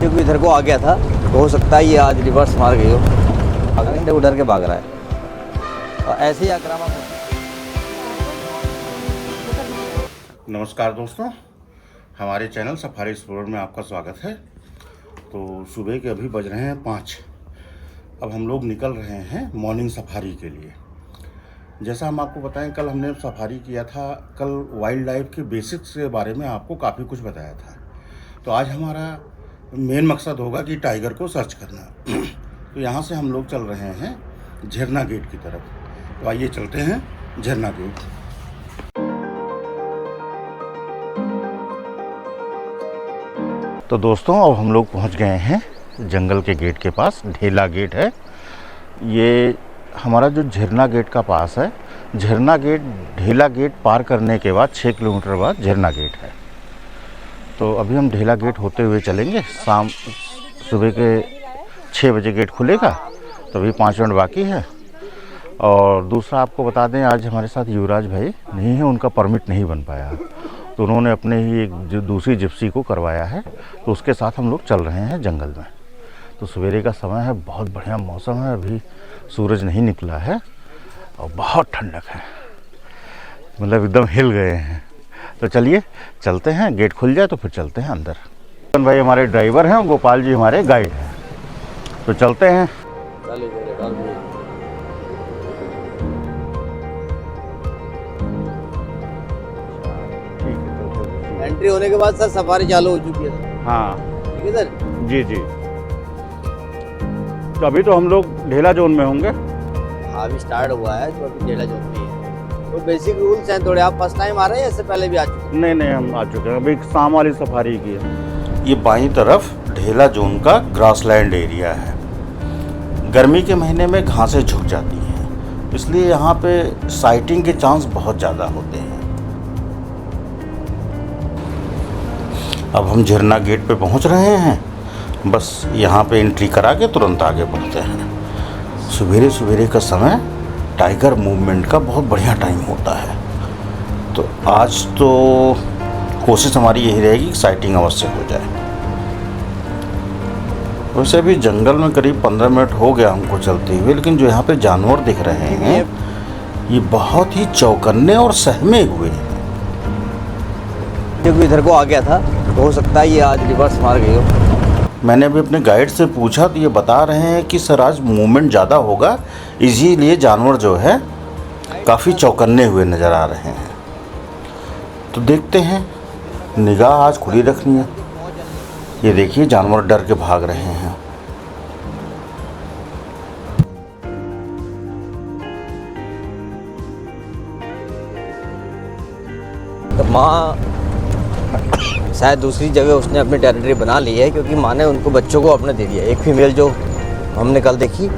क्योंकि इधर को आ गया था तो हो सकता है ये आज रिवर्स मार गई हो, उधर के भाग रहा है और ऐसे ही आक्रामक। नमस्कार दोस्तों, हमारे चैनल सफारी एक्सप्लोरर में आपका स्वागत है। तो सुबह के अभी बज रहे हैं 5। अब हम लोग निकल रहे हैं मॉर्निंग सफारी के लिए। जैसा हम आपको बताएं, कल हमने सफारी किया था। कल वाइल्ड लाइफ के बेसिक्स के बारे में आपको काफ़ी कुछ बताया था। तो आज हमारा मेन मकसद होगा कि टाइगर को सर्च करना। तो यहाँ से हम लोग चल रहे हैं झरना गेट की तरफ। तो आइए चलते हैं झरना गेट। तो दोस्तों, अब हम लोग पहुँच गए हैं जंगल के गेट के पास। ढेला गेट है ये हमारा, जो झरना गेट का पास है। झरना गेट, ढेला गेट पार करने के बाद 6 किलोमीटर बाद झरना गेट है। तो अभी हम ढेला गेट होते हुए चलेंगे। सुबह के 6 बजे गेट खुलेगा, तो अभी 5 मिनट बाकी है। और दूसरा आपको बता दें, आज हमारे साथ युवराज भाई नहीं है, उनका परमिट नहीं बन पाया, तो उन्होंने अपने ही एक जो दूसरी जिप्सी को करवाया है, तो उसके साथ हम लोग चल रहे हैं जंगल में। तो सवेरे का समय है, बहुत बढ़िया मौसम है, अभी सूरज नहीं निकला है और बहुत ठंडक है, मतलब एकदम हिल गए हैं। तो चलिए चलते हैं, गेट खुल जाए तो फिर चलते हैं अंदर। भाई हमारे ड्राइवर हैं, गोपाल जी हमारे गाइड हैं। तो चलते हैं। एंट्री होने के बाद सर सफारी चालू हो चुकी है। हाँ ठीक है सर। जी जी। तो अभी तो हम लोग ढेला जोन में होंगे। हाँ, अभी स्टार्ट हुआ है, तो अभी ढेला जोन में है। तो बेसिक रूल्स हैं थोड़े। आप फर्स्ट टाइम आ रहे हैं, इससे पहले भी आ चुके हैं? नहीं, हम आ चुके हैं। अभी शाम वाली सफारी की है। ये बाईं तरफ ढेला जोन का ग्रासलैंड एरिया है। गर्मी के महीने में घासें झुक जाती हैं, इसलिए यहाँ पे साइटिंग के चांस बहुत ज़्यादा होते हैं। अब हम झरना गेट पे पहुँच रहे हैं। बस यहाँ पे एंट्री करा के तुरंत आगे बढ़ते हैं। सवेरे सवेरे का समय टाइगर मूवमेंट का बहुत बढ़िया टाइम होता है। तो आज तो कोशिश हमारी यही रहेगी कि साइटिंग अवश्य हो जाए। वैसे भी जंगल में करीब 15 मिनट हो गया हमको चलते हुए, लेकिन जो यहाँ पे जानवर दिख रहे हैं ये बहुत ही चौकन्ने और सहमे हुए हैं। क्योंकि इधर को आ गया था तो हो सकता है ये आज रिवर्स मार गई हो। मैंने अभी अपने गाइड से पूछा तो ये बता रहे हैं कि सर आज मूवमेंट ज़्यादा होगा, इसीलिए जानवर जो है काफ़ी चौकन्ने हुए नज़र आ रहे हैं। तो देखते हैं, निगाह आज खुली रखनी है। ये देखिए, जानवर डर के भाग रहे हैं। तो माँ शायद दूसरी जगह उसने अपनी टेरिटरी बना ली है, क्योंकि माँ ने उनको बच्चों को अपने दे दिया। एक फीमेल जो हमने कल देखी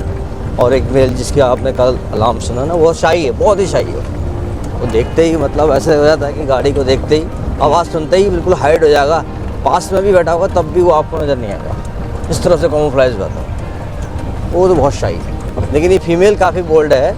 और एक मेल जिसकी आपने कल अलार्म सुना ना, वो शाही है, बहुत ही शाही है। वो देखते ही मतलब ऐसे हो जाता है कि गाड़ी को देखते ही, आवाज़ सुनते ही बिल्कुल हाइड हो जाएगा। पास में भी बैठा होगा तब भी वो आपको नज़र नहीं आएगा। इस तरह से कैमोफ्लेज रहता है। वो तो बहुत शाही है, लेकिन ये फीमेल काफ़ी बोल्ड है।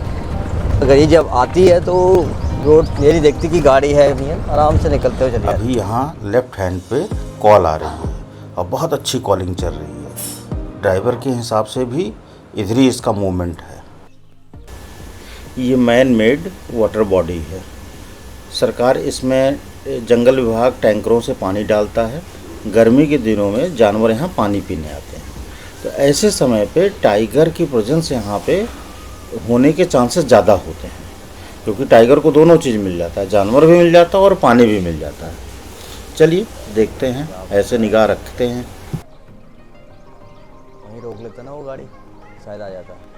अगर ये जब आती है तो रोड ये नहीं देखती कि गाड़ी है नहीं है, आराम से निकलते हुए चली जाती है। अभी यहाँ लेफ्ट हैंड पे कॉल आ रही है और बहुत अच्छी कॉलिंग चल रही है। ड्राइवर के हिसाब से भी इधर ही इसका मूवमेंट है। ये मैन मेड वाटर बॉडी है। सरकार इसमें, जंगल विभाग टैंकरों से पानी डालता है। गर्मी के दिनों में जानवर यहाँ पानी पीने आते हैं, तो ऐसे समय पे टाइगर की प्रेजेंस यहाँ पे होने के चांसेस ज़्यादा होते हैं, क्योंकि टाइगर को दोनों चीज़ मिल जाता है, जानवर भी मिल जाता है और पानी भी मिल जाता है। चलिए देखते हैं, ऐसे निगाह रखते हैं। वहीं रोक लेता ना वो गाड़ी, शायद आ जाता है।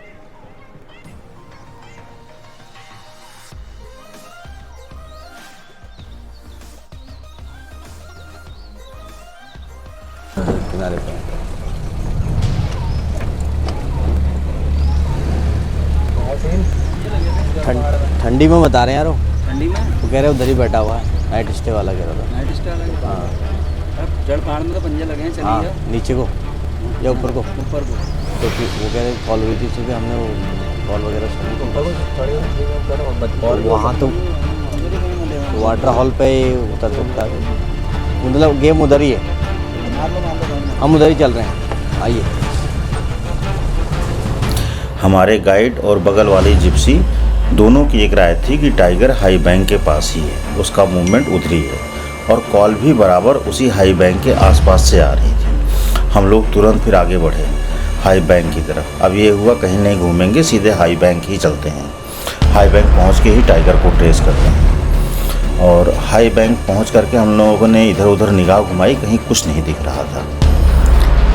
किनारे पे ठंडी में बता रहे हैं यार। ठंडी में वो कह रहे उधर ही बैठा हुआ है, नाइट स्टे वाला कह रहा था। नाइट स्टे वाला। हाँ, जड़ पहाड़ में तो पंजे लगे हैं। हाँ, चलिए नीचे को या ऊपर को? ऊपर को। तो फिर वो कह रहे कॉल हुई थी सुबह, हमने वो कॉल वगैरह सुनी। और वहाँ तो वाटर हॉल पे ही उतर सकता है, मतलब गेम उधर ही है। हम उधर ही चल रहे हैं, आइए। हमारे गाइड और बगल वाली जिप्सी दोनों की एक राय थी कि टाइगर हाई बैंक के पास ही है, उसका मूवमेंट उधर ही है, और कॉल भी बराबर उसी हाई बैंक के आसपास से आ रही थी। हम लोग तुरंत फिर आगे बढ़े हाई बैंक की तरफ। अब ये हुआ कहीं नहीं घूमेंगे, सीधे हाई बैंक ही चलते हैं। हाई बैंक पहुंच के ही टाइगर को ट्रेस करते हैं। और हाई बैंक पहुंच करके हम लोगों ने इधर उधर निगाह घुमाई, कहीं कुछ नहीं दिख रहा था,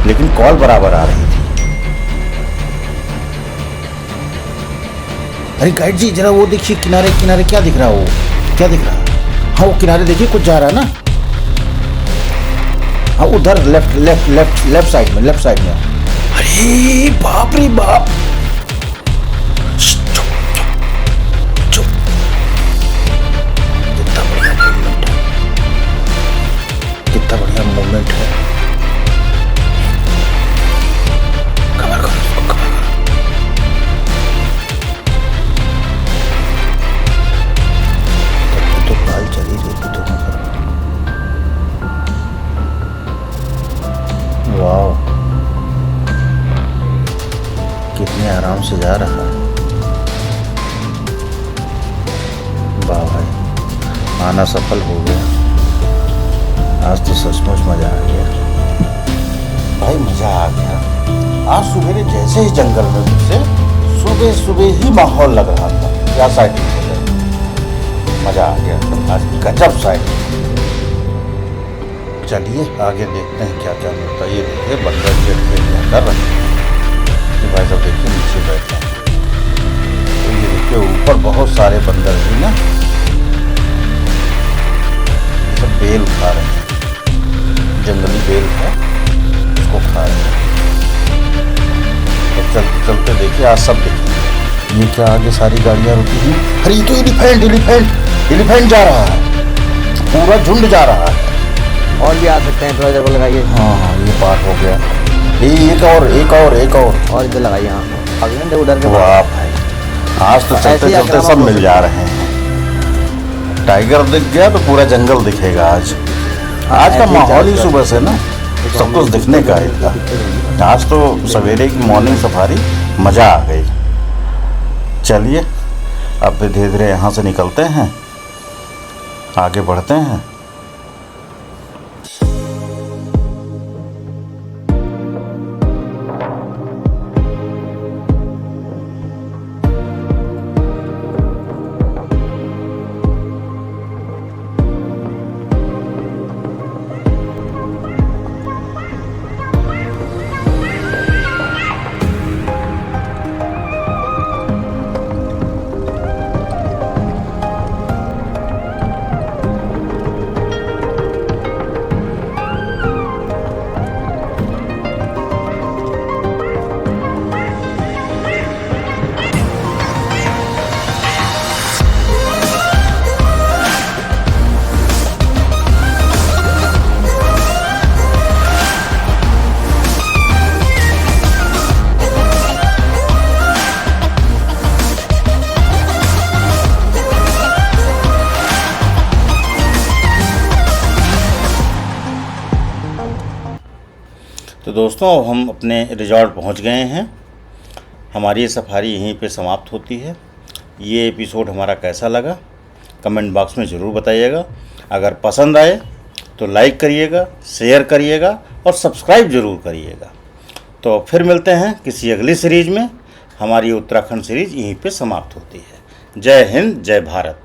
लेकिन कॉल बराबर आ रही थी। अरे गाइड जी जरा वो देखिए, किनारे किनारे क्या दिख रहा है, वो क्या दिख रहा है? हाँ वो किनारे देखिए, कुछ जा रहा है ना। हाँ उधर left left left left side में, लेफ्ट साइड में। अरे बाप रे बाप, चुप चुप चुप। कितना बढ़िया मूवमेंट है, कितना बढ़िया मूवमेंट है। कवर करो उसको, कवर करो। तो बाल चली रही थी दोनों पर। वाह, कितने आराम से जा रहा है। वाह भाई, आना सफल हो गया। आज तो सचमुच मजा आ गया भाई, मजा आ गया। आज सुबह जैसे ही जंगल में घुसे, सुबह सुबह ही माहौल लग रहा था। क्या साइकिल हो गई, मजा आ गया आज, गजब साइकिल। चलिए आगे देखते हैं क्या क्या मिलता है। ये देखिए बंदर गेट पे कर रहे हैं भाई साहब, देखिए नीचे बैठे हैं। तो ये देखिए ऊपर बहुत सारे बंदर भी ना, ये सब बेल खा रहे हैं, जंगली बेल है, उसको खा रहे हैं। तो चलते चलते देखिए आज सब देखिए, ये क्या आगे सारी गाड़ियाँ रुकी हुई। अरे ये तो एलिफेंट एलिफेंट एलिफेंट जा रहा है, पूरा झुंड जा रहा है। और भी आ सकते हैं, थोड़ा इधर को लगाइए। हाँ हाँ ये पार हो गया। एक और एक और एक और इधर लगाइए। हाँ अगले उधर के वाह भाई, आज तो चलते चलते सब मिल जा रहे हैं। टाइगर दिख गया तो पूरा जंगल दिखेगा आज। आज का माहौल ही सुबह से ना सब कुछ दिखने का है। आज तो सवेरे की मॉर्निंग सफारी मज़ा आ गई। चलिए अब धीरे धीरे यहाँ से निकलते हैं, आगे बढ़ते हैं। तो दोस्तों अब हम अपने रिजॉर्ट पहुंच गए हैं। हमारी ये सफारी यहीं पे समाप्त होती है। ये एपिसोड हमारा कैसा लगा कमेंट बॉक्स में ज़रूर बताइएगा। अगर पसंद आए तो लाइक करिएगा, शेयर करिएगा और सब्सक्राइब ज़रूर करिएगा। तो फिर मिलते हैं किसी अगली सीरीज़ में। हमारी उत्तराखंड सीरीज़ यहीं पे समाप्त होती है। जय हिंद, जय भारत।